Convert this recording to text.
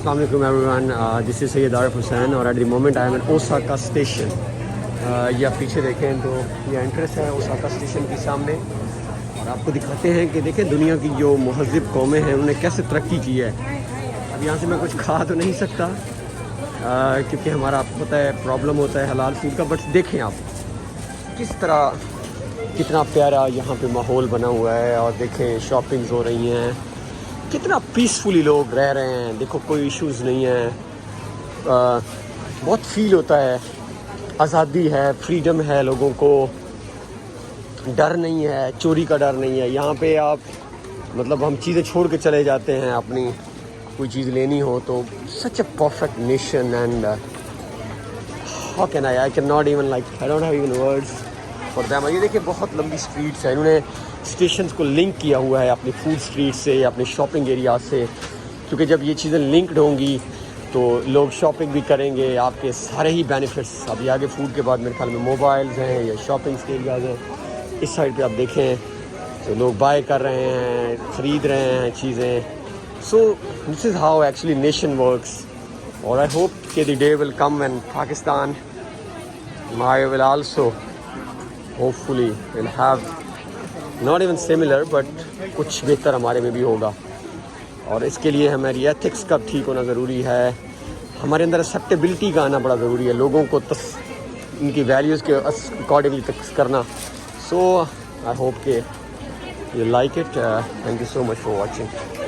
Assalamu alaikum everyone, this is Sayyid Arif Hussain اور at the moment I am at Osaka station. یہ آپ پیچھے دیکھیں تو یہ انٹرس ہے اوساکا اسٹیشن کے سامنے، اور آپ کو دکھاتے ہیں کہ دیکھیں دنیا کی جو مہذب قومیں ہیں انہوں نے کیسے ترقی کی ہے. اب یہاں سے میں کچھ کھا تو نہیں سکتا کیونکہ ہمارا آپ کو پتہ ہے پرابلم ہوتا ہے حلال فوڈ کا، بٹ دیکھیں آپ کس طرح کتنا پیارا یہاں پہ ماحول بنا ہوا ہے، اور دیکھیں شاپنگز ہو رہی ہیں، کتنا پیسفلی لوگ رہ رہے ہیں. دیکھو کوئی ایشوز نہیں ہیں، بہت فیل ہوتا ہے، آزادی ہے، فریڈم ہے، لوگوں کو ڈر نہیں ہے، چوری کا ڈر نہیں ہے. یہاں پہ آپ مطلب ہم چیزیں چھوڑ کے چلے جاتے ہیں، اپنی کوئی چیز لینی ہو تو. Such a perfect nation and how can I can not even like I don't have even words for them. یہ دیکھیں بہت لمبی اسٹریٹس ہیں، انہوں نے اسٹیشنز کو لنک کیا ہوا ہے اپنی فوڈ اسٹریٹ سے، اپنے شاپنگ ایریاز سے، کیونکہ جب یہ چیزیں لنکڈ ہوں گی تو لوگ شاپنگ بھی کریں گے. آپ کے سارے ہی بینیفٹس، ابھی آگے فوڈ کے بعد میرے خیال میں موبائلز ہیں یا شاپنگ کے ایریاز ہیں. اس سائڈ پہ آپ دیکھیں تو لوگ بائی کر رہے ہیں، خرید رہے ہیں چیزیں. So this is how actually nation works. اور آئی ہوپ کہ the day will come when Pakistan my will also hopefully will have not even similar but کچھ بہتر ہمارے میں بھی ہوگا. اور اس کے لیے ہماری ایتھکس کا ٹھیک ہونا ضروری ہے، ہمارے اندر ایکسیپٹیبلٹی کا آنا بڑا ضروری ہے، لوگوں کو ان کی ویلیوز کے اکارڈنگلی کرنا. سو آئی ہوپ کہ you like it. Thank you so much for watching.